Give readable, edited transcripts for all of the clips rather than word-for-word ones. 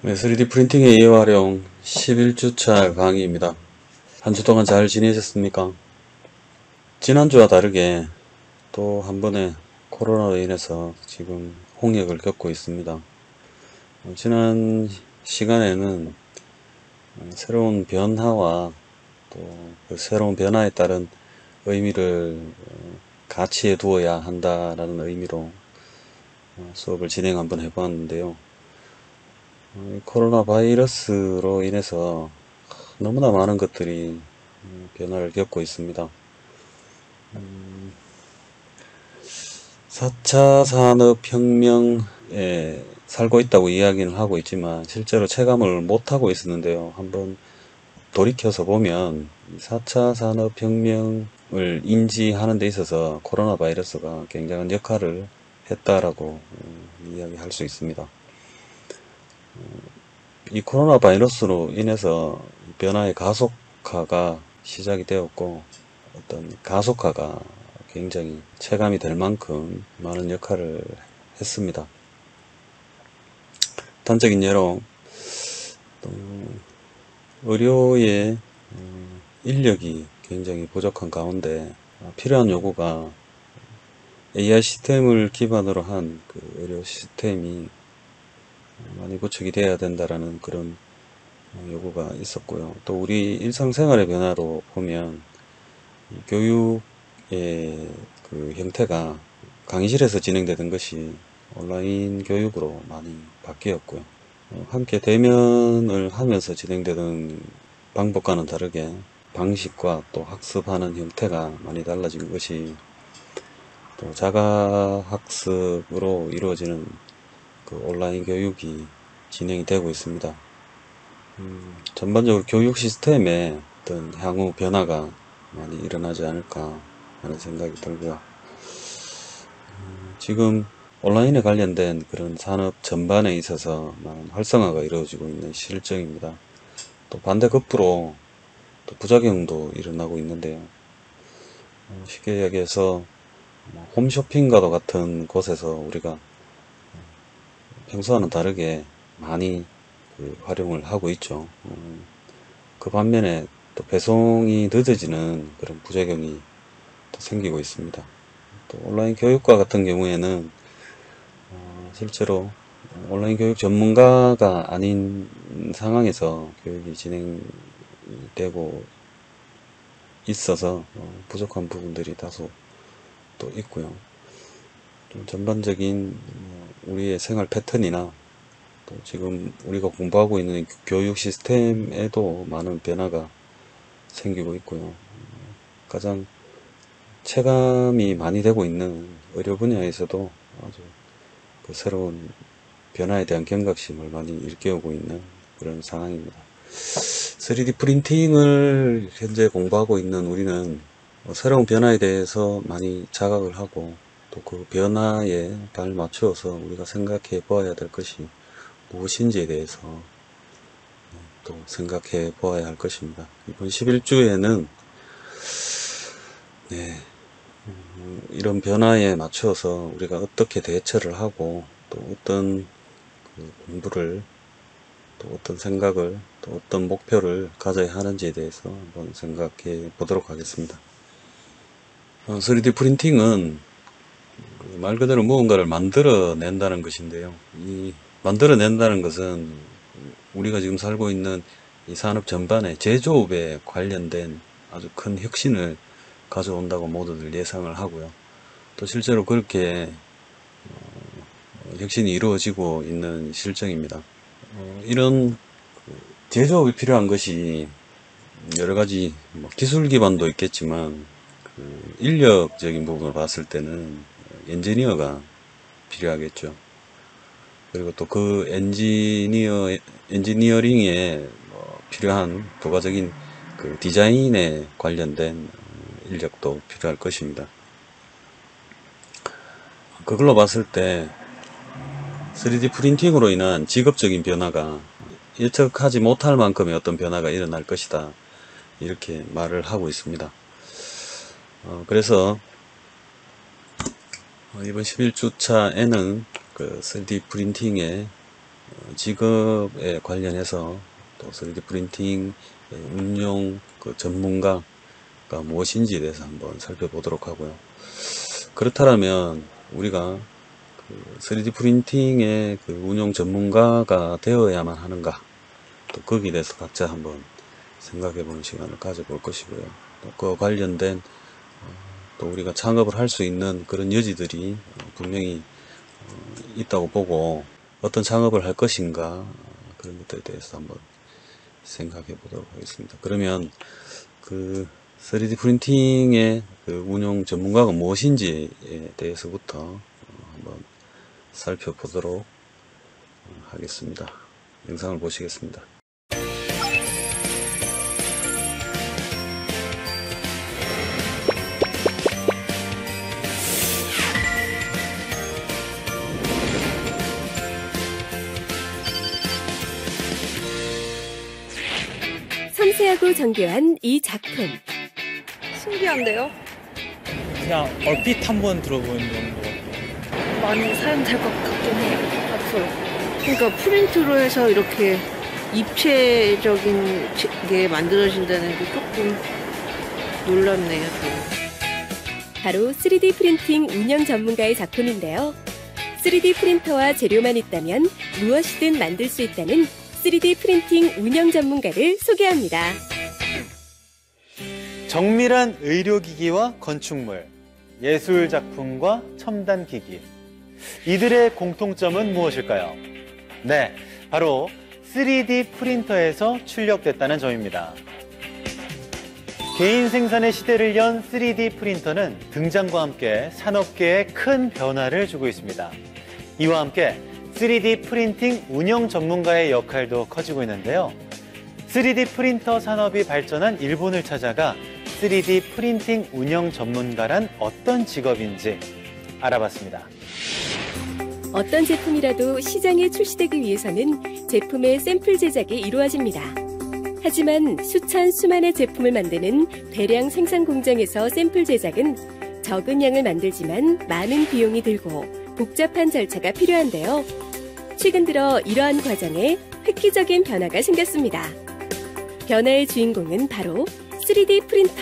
네, 3D 프린팅의 이해활용 11주차 강의입니다. 한 주 동안 잘 지내셨습니까? 지난주와 다르게 또 한 번의 코로나로 인해서 지금 홍역을 겪고 있습니다. 지난 시간에는 새로운 변화와 또 그 새로운 변화에 따른 의미를 가치에 두어야 한다라는 의미로 수업을 진행 한번 해보았는데요. 코로나 바이러스로 인해서 너무나 많은 것들이 변화를 겪고 있습니다. 4차 산업혁명에 살고 있다고 이야기는 하고 있지만 실제로 체감을 못하고 있었는데요. 한번 돌이켜서 보면 4차 산업혁명을 인지하는 데 있어서 코로나 바이러스가 굉장한 역할을 했다라고 이야기할 수 있습니다. 이 코로나 바이러스로 인해서 변화의 가속화가 시작이 되었고 어떤 가속화가 굉장히 체감이 될 만큼 많은 역할을 했습니다. 단적인 예로 의료의 인력이 굉장히 부족한 가운데 필요한 요구가 AI 시스템을 기반으로 한 그 의료 시스템이 많이 구축이 돼야 된다라는 그런 요구가 있었고요. 또 우리 일상생활의 변화로 보면 교육의 그 형태가 강의실에서 진행되던 것이 온라인 교육으로 많이 바뀌었고요. 함께 대면을 하면서 진행되던 방법과는 다르게 방식과 또 학습하는 형태가 많이 달라진 것이 또 자가학습으로 이루어지는 그 온라인 교육이 진행이 되고 있습니다. 전반적으로 교육 시스템에 어떤 향후 변화가 많이 일어나지 않을까 하는 생각이 들고요. 지금 온라인에 관련된 그런 산업 전반에 있어서 많은 활성화가 이루어지고 있는 실정입니다. 또 반대급부로 또 부작용도 일어나고 있는데요. 쉽게 이야기해서 홈쇼핑과도 같은 곳에서 우리가 평소와는 다르게 많이 활용을 하고 있죠. 그 반면에 또 배송이 늦어지는 그런 부작용이 또 생기고 있습니다. 또 온라인 교육과 같은 경우에는 실제로 온라인 교육 전문가가 아닌 상황에서 교육이 진행되고 있어서 부족한 부분들이 다소 또 있고요. 좀 전반적인 우리의 생활 패턴이나 또 지금 우리가 공부하고 있는 교육 시스템에도 많은 변화가 생기고 있고요. 가장 체감이 많이 되고 있는 의료 분야에서도 아주 그 새로운 변화에 대한 경각심을 많이 일깨우고 있는 그런 상황입니다. 3D 프린팅을 현재 공부하고 있는 우리는 새로운 변화에 대해서 많이 자각을 하고 또 그 변화에 발맞추어서 우리가 생각해 보아야 될 것이 무엇인지에 대해서 또 생각해 보아야 할 것입니다. 이번 11주에는 이런 변화에 맞춰서 우리가 어떻게 대처를 하고 또 어떤 공부를 또 어떤 생각을 또 어떤 목표를 가져야 하는지에 대해서 한번 생각해 보도록 하겠습니다. 3D 프린팅은 말 그대로 무언가를 만들어낸다는 것인데요. 이 만들어낸다는 것은 우리가 지금 살고 있는 이 산업 전반의 제조업에 관련된 아주 큰 혁신을 가져온다고 모두들 예상을 하고요. 또 실제로 그렇게 혁신이 이루어지고 있는 실정입니다. 이런 제조업이 필요한 것이 여러 가지 기술 기반도 있겠지만 인력적인 부분을 봤을 때는 엔지니어가 필요하겠죠. 그리고 또 그 엔지니어링에 필요한 부가적인 그 디자인에 관련된 인력도 필요할 것입니다. 그걸로 봤을 때 3D 프린팅으로 인한 직업적인 변화가 예측하지 못할 만큼의 어떤 변화가 일어날 것이다. 이렇게 말을 하고 있습니다. 그래서 이번 11주차에는 그 3D 프린팅의 직업에 관련해서 또 3D 프린팅 운용 그 전문가가 무엇인지에 대해서 한번 살펴보도록 하고요. 그렇다면 우리가 그 3D 프린팅의 그 운용 전문가가 되어야만 하는가, 또 거기에 대해서 각자 한번 생각해 보는 시간을 가져볼 것이고요. 또 그 관련된 또 우리가 창업을 할 수 있는 그런 여지들이 분명히 있다고 보고, 어떤 창업을 할 것인가 그런 것들에 대해서 한번 생각해 보도록 하겠습니다. 그러면 그 3D 프린팅의 그 운용 전문가가 무엇인지에 대해서부터 한번 살펴보도록 하겠습니다. 영상을 보시겠습니다. 섬세하고 정교한 이 작품. 신기한데요? 그냥 얼핏 한번 들어보는 정도. 많이 사용될 것 같긴 해요, 앞으로. 그러니까 프린트로 해서 이렇게 입체적인 게 만들어진다는 게 조금 놀랍네요, 저는. 바로 3D 프린팅 운영 전문가의 작품인데요. 3D 프린터와 재료만 있다면 무엇이든 만들 수 있다는 3D 프린팅 운영 전문가를 소개합니다. 정밀한 의료기기와 건축물, 예술작품과 첨단기기. 이들의 공통점은 무엇일까요? 네, 바로 3D 프린터에서 출력됐다는 점입니다. 개인 생산의 시대를 연 3D 프린터는 등장과 함께 산업계에 큰 변화를 주고 있습니다. 이와 함께 3D 프린팅 운영 전문가의 역할도 커지고 있는데요. 3D 프린터 산업이 발전한 일본을 찾아가 3D 프린팅 운영 전문가란 어떤 직업인지 알아봤습니다. 어떤 제품이라도 시장에 출시되기 위해서는 제품의 샘플 제작이 이루어집니다. 하지만 수만의 제품을 만드는 대량 생산 공장에서 샘플 제작은 적은 양을 만들지만 많은 비용이 들고 복잡한 절차가 필요한데요. 최근 들어 이러한 과정에 획기적인 변화가 생겼습니다. 변화의 주인공은 바로 3D 프린터.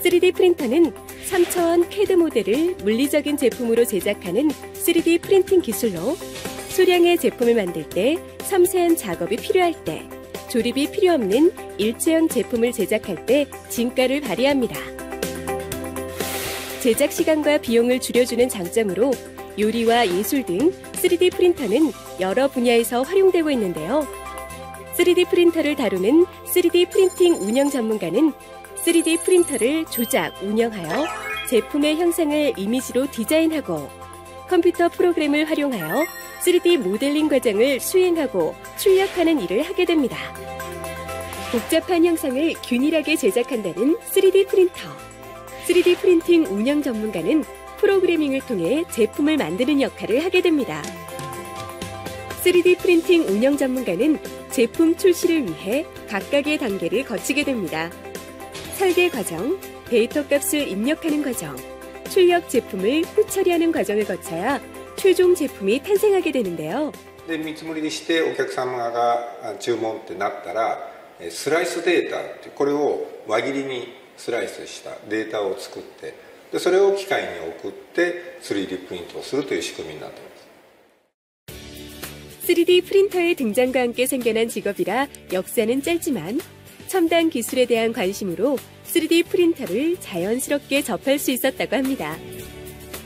3D 프린터는 3차원 CAD 모델을 물리적인 제품으로 제작하는 3D 프린팅 기술로 소량의 제품을 만들 때, 섬세한 작업이 필요할 때, 조립이 필요 없는 일체형 제품을 제작할 때 진가를 발휘합니다. 제작 시간과 비용을 줄여주는 장점으로 요리와 예술 등 3D 프린터는 여러 분야에서 활용되고 있는데요. 3D 프린터를 다루는 3D 프린팅 운영 전문가는 3D 프린터를 조작, 운영하여 제품의 형상을 이미지로 디자인하고 컴퓨터 프로그램을 활용하여 3D 모델링 과정을 수행하고 출력하는 일을 하게 됩니다. 복잡한 형상을 균일하게 제작한다는 3D 프린터. 3D 프린팅 운영 전문가는 프로그래밍을 통해 제품을 만드는 역할을 하게 됩니다. 3D 프린팅 운영 전문가는 제품 출시를 위해 각각의 단계를 거치게 됩니다. 설계 과정, 데이터 값을 입력하는 과정, 출력 제품을 후처리하는 과정을 거쳐야 최종 제품이 탄생하게 되는데요. で見積もりしてお客様が注文ってなったらスライスデータってこれを輪切りにスライスしたデータを作ってでそれを機械に送って 3D プリントをするという仕組みになっています。 3D 프린터의 등장과 함께 생겨난 직업이라 역사는 짧지만 첨단 기술에 대한 관심으로 3D 프린터를 자연스럽게 접할 수 있었다고 합니다.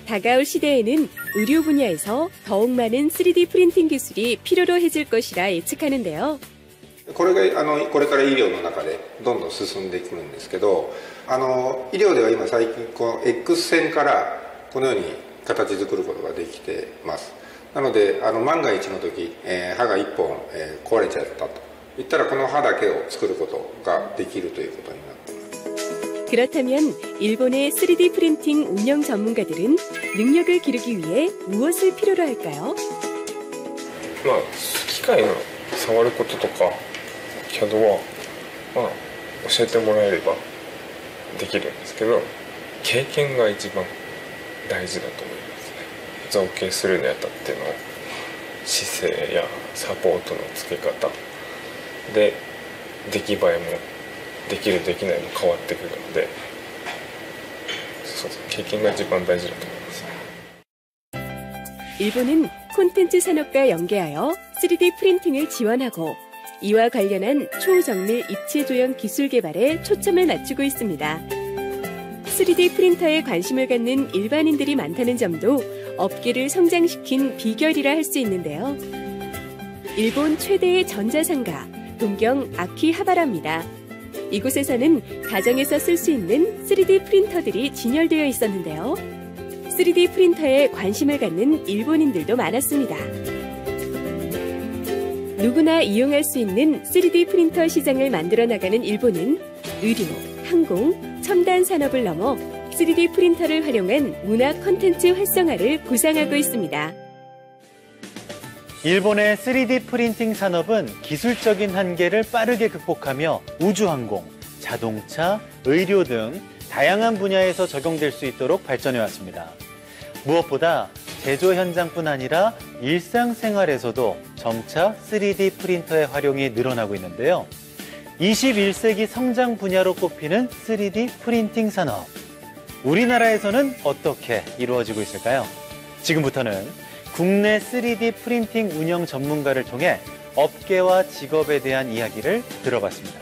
다가올 시대에는 의료 분야에서 더욱 많은 3D 프린팅 기술이 필요로 해질 것이라 예측하는데요. これがこれから医療の中でどんどん進んでくるんですけど医療では今最近この X 線からこのように形作ることができてます。なので万が一の時、歯が1本、壊れちゃったといったらこの歯だけを作ることができるということになっています。 그렇다면 일본의 3D 프린팅 운영 전문가들은 능력을 기르기 위해 무엇을 필요로 할까요? 機械の触ることとか CAD は教えてもらえればできるんですけど経験が一番大事だと思いますね。造形するにあたっての姿勢やサポートの付け方で出来栄えもできるできないも変わってくるので、そうですね、経験が一番大事だと思います。 일본은 콘텐츠 산업과 연계하여 3D 프린팅을 지원하고 이와 관련한 초정밀 입체 조형 기술 개발에 초점을 맞추고 있습니다. 3D 프린터에 관심을 갖는 일반인들이 많다는 점도 업계를 성장시킨 비결이라 할 수 있는데요. 일본 최대의 전자상가 동경 아키하바라입니다. 이곳에서는 가정에서 쓸 수 있는 3D 프린터들이 진열되어 있었는데요. 3D 프린터에 관심을 갖는 일본인들도 많았습니다. 누구나 이용할 수 있는 3D 프린터 시장을 만들어 나가는 일본은 의료, 항공, 첨단 산업을 넘어 3D 프린터를 활용한 문화 콘텐츠 활성화를 구상하고 있습니다. 일본의 3D 프린팅 산업은 기술적인 한계를 빠르게 극복하며 우주항공, 자동차, 의료 등 다양한 분야에서 적용될 수 있도록 발전해왔습니다. 무엇보다 제조 현장뿐 아니라 일상생활에서도 점차 3D 프린터의 활용이 늘어나고 있는데요. 21세기 성장 분야로 꼽히는 3D 프린팅 산업. 우리나라에서는 어떻게 이루어지고 있을까요? 지금부터는 국내 3D 프린팅 운영 전문가를 통해 업계와 직업에 대한 이야기를 들어봤습니다.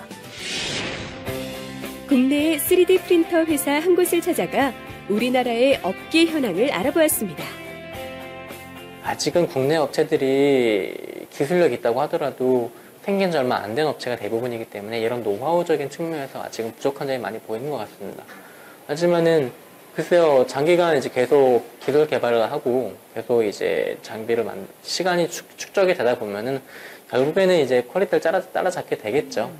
국내의 3D 프린터 회사 한 곳을 찾아가 우리나라의 업계 현황을 알아보았습니다. 아직은 국내 업체들이 기술력이 있다고 하더라도 생긴 지 얼마 안 된 업체가 대부분이기 때문에 이런 노하우적인 측면에서 아직은 부족한 점이 많이 보이는 것 같습니다. 하지만은 글쎄요, 장기간 이제 계속 기술 개발을 하고 계속 이제 장비를 시간이 축적이 되다 보면은 결국에는 이제 퀄리티를 따라잡게 되겠죠.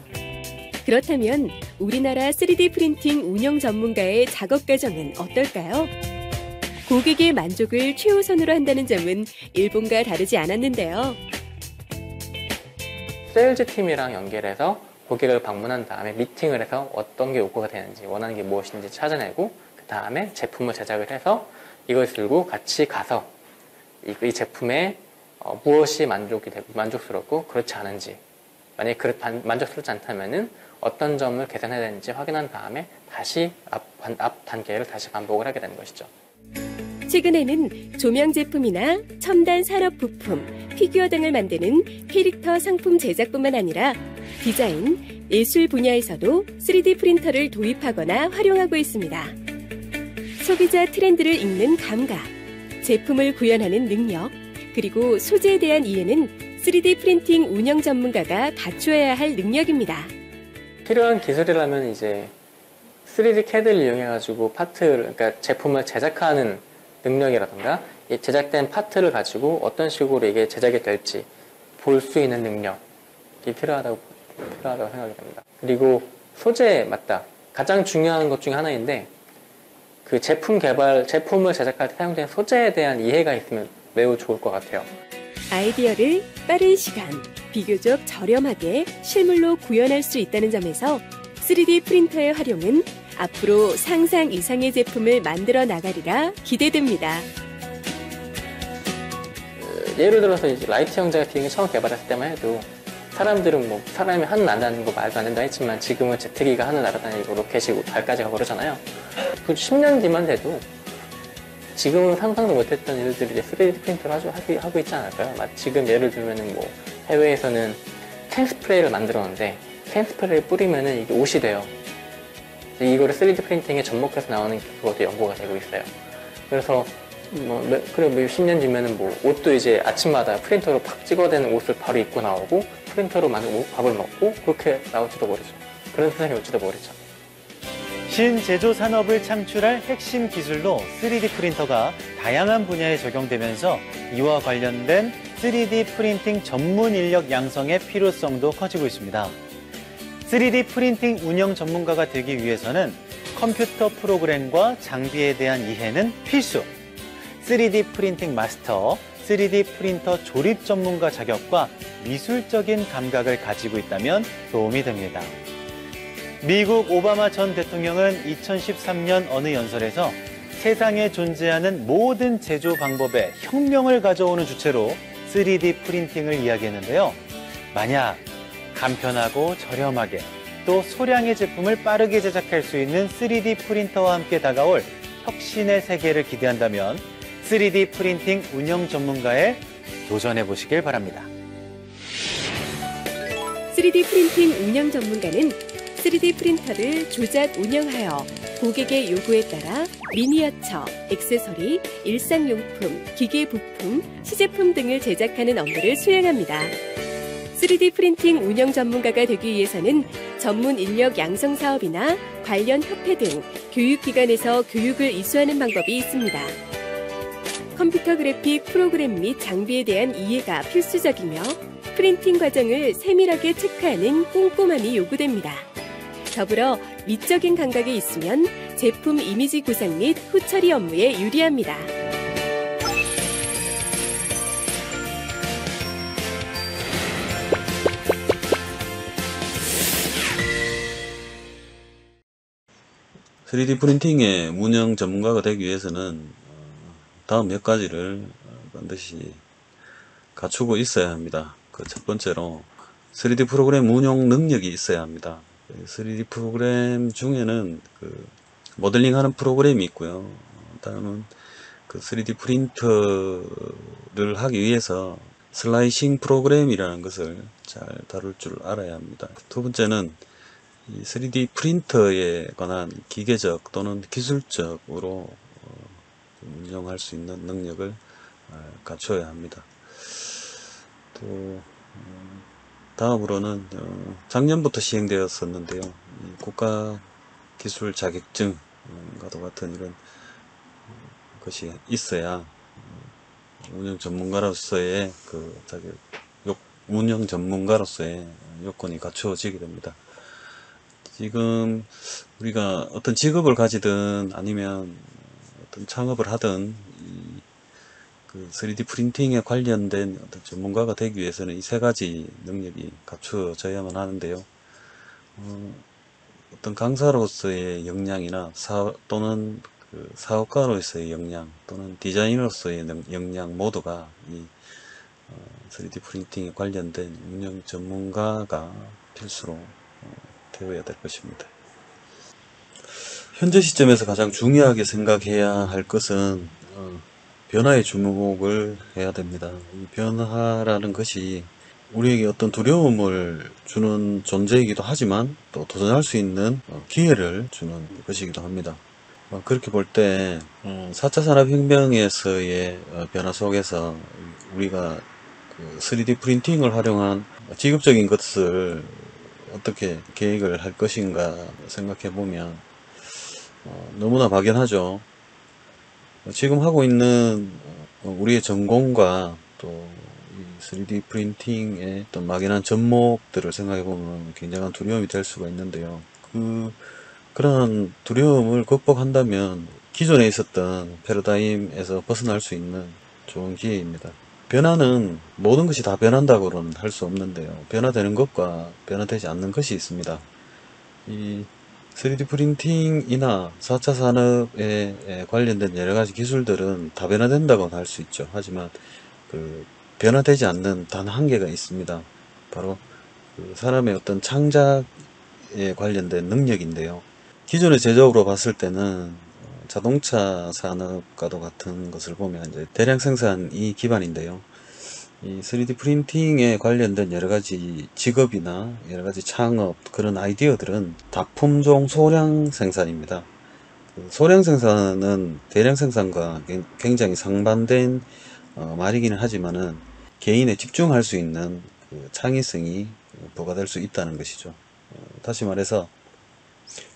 그렇다면 우리나라 3D 프린팅 운영 전문가의 작업 과정은 어떨까요? 고객의 만족을 최우선으로 한다는 점은 일본과 다르지 않았는데요. 세일즈 팀이랑 연결해서 고객을 방문한 다음에 미팅을 해서 어떤 게 요구가 되는지, 원하는 게 무엇인지 찾아내고 그 다음에 제품을 제작을 해서 이걸 들고 같이 가서 이 제품에 무엇이 만족스럽고 그렇지 않은지, 만약에 만족스럽지 않다면은 어떤 점을 개선해야 되는지 확인한 다음에 다시 앞 단계를 다시 반복을 하게 되는 것이죠. 최근에는 조명 제품이나 첨단 산업 부품, 피규어 등을 만드는 캐릭터 상품 제작뿐만 아니라 디자인, 예술 분야에서도 3D 프린터를 도입하거나 활용하고 있습니다. 소비자 트렌드를 읽는 감각, 제품을 구현하는 능력, 그리고 소재에 대한 이해는 3D 프린팅 운영 전문가가 갖추어야 할 능력입니다. 필요한 기술이라면 이제 3D CAD를 이용해가지고 그러니까 제품을 제작하는 능력이라든가 이 제작된 파트를 가지고 어떤 식으로 이게 제작이 될지 볼 수 있는 능력이 필요하다고 생각이 됩니다. 그리고 소재 맞다. 가장 중요한 것 중에 하나인데 그 제품을 제작할 때 사용되는 소재에 대한 이해가 있으면 매우 좋을 것 같아요. 아이디어를 빠른 시간, 비교적 저렴하게 실물로 구현할 수 있다는 점에서 3D 프린터의 활용은 앞으로 상상 이상의 제품을 만들어 나가리라 기대됩니다. 예를 들어서 이제 라이트 형제가 비행기 처음 개발했을 때만 해도 사람들은 뭐 사람이 하늘 날아다니는 거 말도 안 된다 했지만 지금은 제트기가 하늘 날아다니고 로켓이 달까지 가고 그러잖아요. 그 10년 뒤만 돼도 지금은 상상도 못했던 일들이 이제 3D 프린터를 하고 있지 않을까요? 지금 예를 들면은 뭐 해외에서는 캔 스프레이를 만들었는데 캔 스프레이를 뿌리면은 이게 옷이 돼요. 이거를 3D 프린팅에 접목해서 나오는 그것도 연구가 되고 있어요. 그래서 그래 10년 뒤면은 뭐 옷도 이제 아침마다 프린터로 팍 찍어대는 옷을 바로 입고 나오고 프린터로 만든 밥을 먹고 그렇게 나올지도 모르죠. 그런 세상이 올지도 모르죠. 신제조 산업을 창출할 핵심 기술로 3D 프린터가 다양한 분야에 적용되면서 이와 관련된 3D 프린팅 전문 인력 양성의 필요성도 커지고 있습니다. 3D 프린팅 운영 전문가가 되기 위해서는 컴퓨터 프로그램과 장비에 대한 이해는 필수. 3D 프린팅 마스터, 3D 프린터 조립 전문가 자격과 미술적인 감각을 가지고 있다면 도움이 됩니다. 미국 오바마 전 대통령은 2013년 어느 연설에서 세상에 존재하는 모든 제조 방법에 혁명을 가져오는 주체로 3D 프린팅을 이야기했는데요. 만약 간편하고 저렴하게 또 소량의 제품을 빠르게 제작할 수 있는 3D 프린터와 함께 다가올 혁신의 세계를 기대한다면 3D 프린팅 운영 전문가에 도전해 보시길 바랍니다. 3D 프린팅 운영 전문가는 3D 프린터를 조작 운영하여 고객의 요구에 따라 미니어처, 액세서리, 일상용품, 기계 부품, 시제품 등을 제작하는 업무를 수행합니다. 3D 프린팅 운영 전문가가 되기 위해서는 전문 인력 양성 사업이나 관련 협회 등 교육기관에서 교육을 이수하는 방법이 있습니다. 컴퓨터 그래픽 프로그램 및 장비에 대한 이해가 필수적이며 프린팅 과정을 세밀하게 체크하는 꼼꼼함이 요구됩니다. 더불어 미적인 감각이 있으면 제품 이미지 구상 및 후처리 업무에 유리합니다. (3D) 프린팅의 운영 전문가가 되기 위해서는 다음 몇 가지를 반드시 갖추고 있어야 합니다. 그 첫 번째로 3D 프로그램 운용 능력이 있어야 합니다. 3D 프로그램 중에는 그 모델링하는 프로그램이 있고요. 다음은 그 3D 프린터를 하기 위해서 슬라이싱 프로그램이라는 것을 잘 다룰 줄 알아야 합니다. 두 번째는 이 3D 프린터에 관한 기계적 또는 기술적으로 운영할 수 있는 능력을 갖춰야 합니다. 또 다음으로는 작년부터 시행되었었는데요. 국가기술 자격증과도 같은 이런 것이 있어야 운영 전문가로서의 그 자격, 운영 전문가로서의 요건이 갖추어지게 됩니다. 지금 우리가 어떤 직업을 가지든 아니면 어떤 창업을 하든 그 3D 프린팅에 관련된 어떤 전문가가 되기 위해서는 이 세 가지 능력이 갖추어져야만 하는데요. 어떤 강사로서의 역량이나 또는 그 사업가로서의 역량 또는 디자이너로서의 역량 모두가 이 3D 프린팅에 관련된 운영 전문가가 필수로 되어야 될 것입니다. 현재 시점에서 가장 중요하게 생각해야 할 것은 변화에 주목을 해야 됩니다. 이 변화라는 것이 우리에게 어떤 두려움을 주는 존재이기도 하지만 또 도전할 수 있는 기회를 주는 것이기도 합니다. 그렇게 볼 때 4차 산업혁명에서의 변화 속에서 우리가 그 3D 프린팅을 활용한 지급적인 것을 어떻게 계획을 할 것인가 생각해 보면 너무나 막연하죠. 지금 하고 있는 우리의 전공과 또 3D 프린팅의 어떤 막연한 접목들을 생각해 보면 굉장한 두려움이 될 수가 있는데요. 그런 두려움을 극복한다면 기존에 있었던 패러다임에서 벗어날 수 있는 좋은 기회입니다. 변화는 모든 것이 다 변한다고는 할 수 없는데요. 변화되는 것과 변화되지 않는 것이 있습니다. 이 3D 프린팅이나 4차 산업에 관련된 여러가지 기술들은 다 변화된다고는 할 수 있죠. 하지만 그 변화되지 않는 단 한 개가 있습니다. 바로 그 사람의 어떤 창작에 관련된 능력인데요. 기존의 제조업으로 봤을 때는 자동차 산업과도 같은 것을 보면 이제 대량 생산이 기반인데요. 이 3D 프린팅에 관련된 여러가지 직업이나 여러가지 창업 그런 아이디어들은 다 품종 소량 생산입니다. 소량 생산은 대량 생산과 굉장히 상반된 말이기는 하지만은 개인의 집중할 수 있는 그 창의성이 부과될 수 있다는 것이죠. 다시 말해서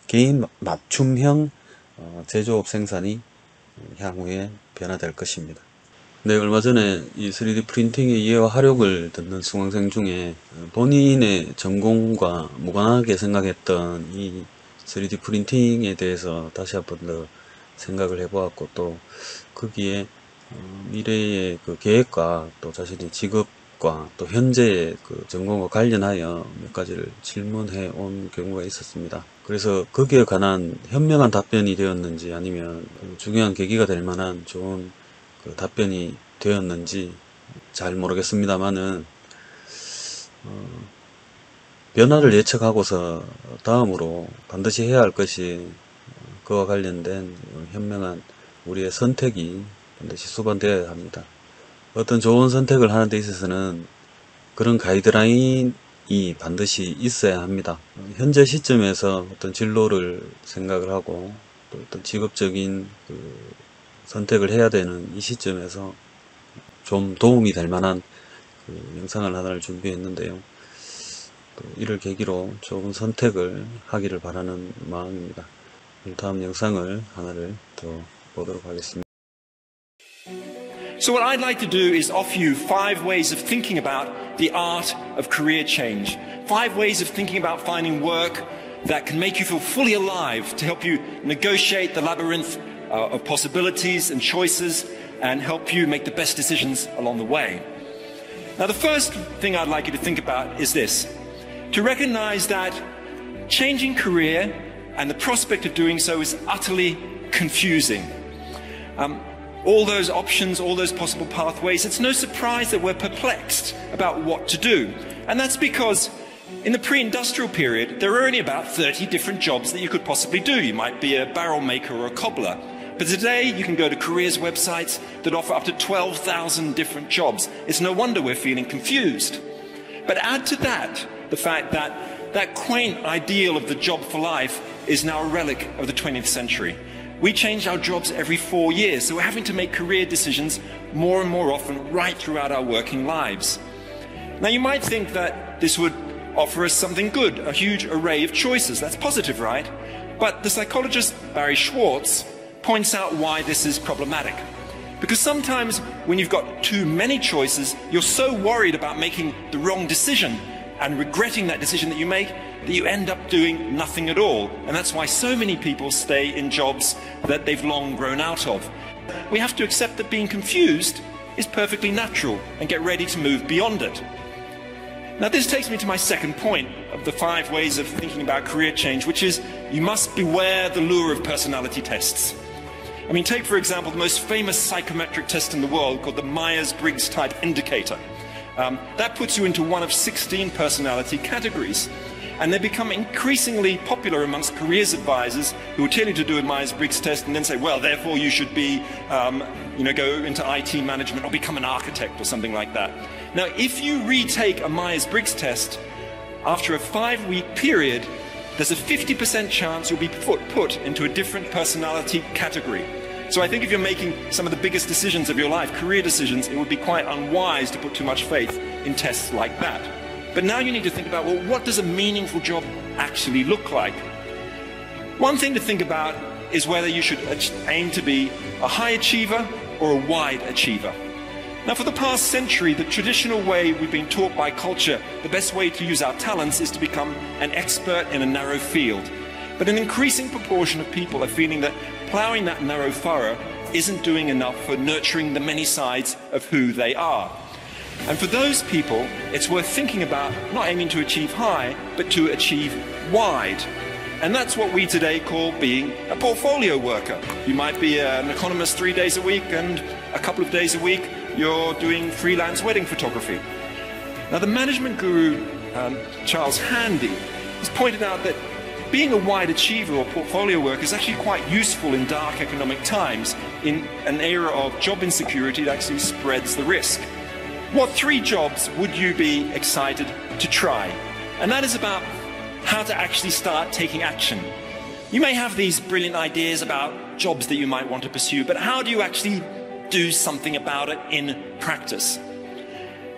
개인 맞춤형 제조업 생산이 향후에 변화될 것입니다. 네, 얼마 전에 이 3D 프린팅의 이해와 활용을 듣는 수강생 중에 본인의 전공과 무관하게 생각했던 이 3D 프린팅에 대해서 다시 한번 더 생각을 해보았고, 또 거기에 미래의 그 계획과 또 자신의 직업과 또 현재의 그 전공과 관련하여 몇 가지를 질문해 온 경우가 있었습니다. 그래서 거기에 관한 현명한 답변이 되었는지 아니면 중요한 계기가 될 만한 좋은 그 답변이 되었는지 잘 모르겠습니다만은 변화를 예측하고서 다음으로 반드시 해야 할 것이 그와 관련된 현명한 우리의 선택이 반드시 수반되어야 합니다. 어떤 좋은 선택을 하는 데 있어서는 그런 가이드라인이 반드시 있어야 합니다. 현재 시점에서 어떤 진로를 생각을 하고 또 어떤 직업적인 선택을 해야 되는 이 시점에서 좀 도움이 될 만한 영상을 하나를 준비했는데요. 또 이를 계기로 좋은 선택을 하기를 바라는 마음입니다. 다음 영상을 하나를 더 보도록 하겠습니다. So what I'd like to do is offer you 5 ways of thinking about the art of career change. 5 ways of thinking about finding work that can make you feel fully alive, to help you negotiate the labyrinth of possibilities and choices and help you make the best decisions along the way. Now the first thing I'd like you to think about is this: to recognize that changing career and the prospect of doing so is utterly confusing. All those options, all those possible pathways, it's no surprise that we're perplexed about what to do. And that's because in the pre-industrial period, there were only about 30 different jobs that you could possibly do. You might be a barrel maker or a cobbler. But today, you can go to careers websites that offer up to 12,000 different jobs. It's no wonder we're feeling confused. But add to that the fact that that quaint ideal of the job for life is now a relic of the 20th century. We change our jobs every 4 years, so we're having to make career decisions more and more often right throughout our working lives. Now you might think that this would offer us something good, a huge array of choices. That's positive, right? But the psychologist Barry Schwartz points out why this is problematic. Because sometimes when you've got too many choices, you're so worried about making the wrong decision and regretting that decision that you make that you end up doing nothing at all. And that's why so many people stay in jobs that they've long grown out of. We have to accept that being confused is perfectly natural and get ready to move beyond it. Now this takes me to my second point of the 5 ways of thinking about career change, which is you must beware the lure of personality tests. I mean, take for example the most famous psychometric test in the world called the Myers-Briggs Type Indicator. That puts you into one of 16 personality categories. And they become increasingly popular amongst careers advisors who will tell you to do a Myers-Briggs test and then say, well, therefore you should be, go into IT management or become an architect or something like that. Now, if you retake a Myers-Briggs test, after a 5-week period, there's a 50% chance you'll be put into a different personality category. So I think if you're making some of the biggest decisions of your life, career decisions, it would be quite unwise to put too much faith in tests like that. But now you need to think about, well, what does a meaningful job actually look like? One thing to think about is whether you should aim to be a high achiever or a wide achiever. Now, for the past century, the traditional way we've been taught by culture, the best way to use our talents is to become an expert in a narrow field. But an increasing proportion of people are feeling that plowing that narrow furrow isn't doing enough for nurturing the many sides of who they are. And for those people, it's worth thinking about not aiming to achieve high, but to achieve wide. And that's what we today call being a portfolio worker. You might be an economist 3 days a week, and a couple of days a week you're doing freelance wedding photography. Now the management guru, Charles Handy, has pointed out that being a wide achiever or portfolio worker is actually quite useful in dark economic times. In an era of job insecurity, it actually spreads the risk. What 3 jobs would you be excited to try? And that is about how to actually start taking action. You may have these brilliant ideas about jobs that you might want to pursue, but how do you actually do something about it in practice?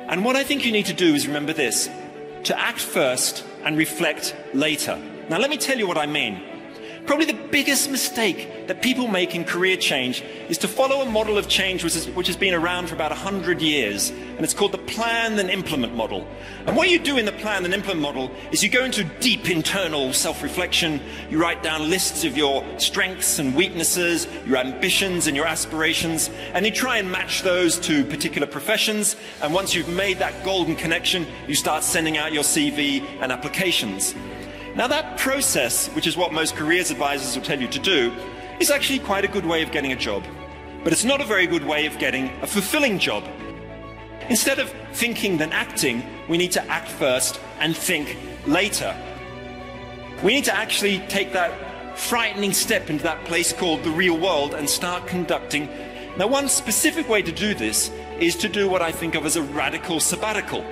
And what I think you need to do is remember this: to act first and reflect later. Now let me tell you what I mean. Probably the biggest mistake that people make in career change is to follow a model of change which has been around for about 100 years, and it's called the plan and implement model. And what you do in the plan and implement model is you go into deep internal self-reflection, you write down lists of your strengths and weaknesses, your ambitions and your aspirations, and you try and match those to particular professions, and once you've made that golden connection, you start sending out your CV and applications. Now that process, which is what most careers advisors will tell you to do, is actually quite a good way of getting a job. But it's not a very good way of getting a fulfilling job. Instead of thinking then acting, we need to act first and think later. We need to actually take that frightening step into that place called the real world and start conducting. Now, one specific way to do this is to do what I think of as a radical sabbatical.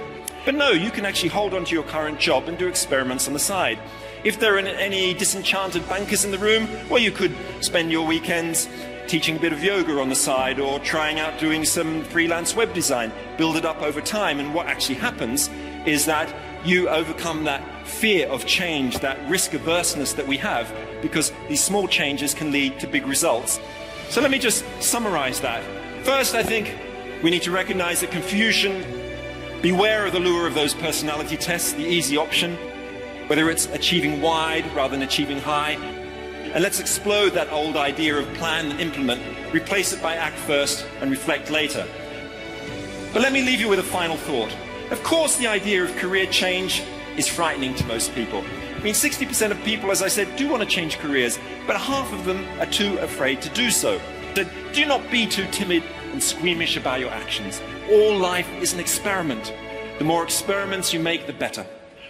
But no, you can actually hold on to your current job and do experiments on the side. If there are any disenchanted bankers in the room, well, you could spend your weekends teaching a bit of yoga on the side or trying out doing some freelance web design. Build it up over time, and what actually happens is that you overcome that fear of change, that risk averseness that we have, because these small changes can lead to big results. So let me just summarize that. First, I think we need to recognize that confusion, beware of the lure of those personality tests, the easy option, whether it's achieving wide rather than achieving high. And let's explode that old idea of plan and implement, replace it by act first and reflect later. But let me leave you with a final thought. Of course, the idea of career change is frightening to most people. I mean, 60% of people, as I said, do want to change careers, but half of them are too afraid to do so. So do not be too timid and squeamish about your actions. All life is an experiment. The more experiments you make, the better.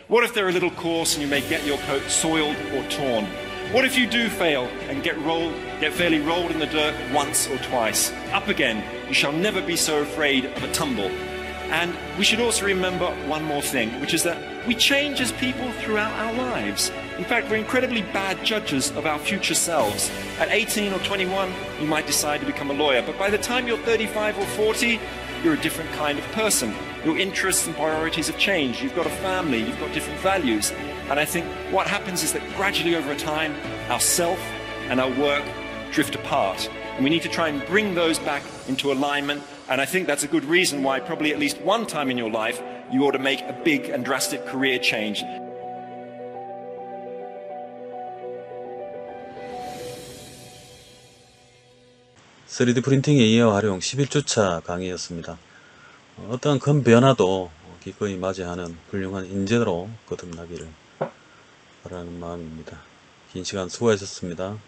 What if they're a little coarse and you may get your coat soiled or torn? What if you do fail and get fairly rolled in the dirt once or twice? Up again, you shall never be so afraid of a tumble. And we should also remember one more thing, which is that we change as people throughout our lives. In fact, we're incredibly bad judges of our future selves. At 18 or 21, you might decide to become a lawyer, but by the time you're 35 or 40, you're a different kind of person. Your interests and priorities have changed. You've got a family, you've got different values. And I think what happens is that gradually over time, our self and our work drift apart. And we need to try and bring those back into alignment. And I think that's a good reason why probably at least one time in your life, you ought to make a big and drastic career change. (3D) 프린팅의 이해 활용 11주차 강의였습니다. 어떠한 큰 변화도 기꺼이 맞이하는 훌륭한 인재로 거듭나기를 바라는 마음입니다. 긴 시간 수고하셨습니다.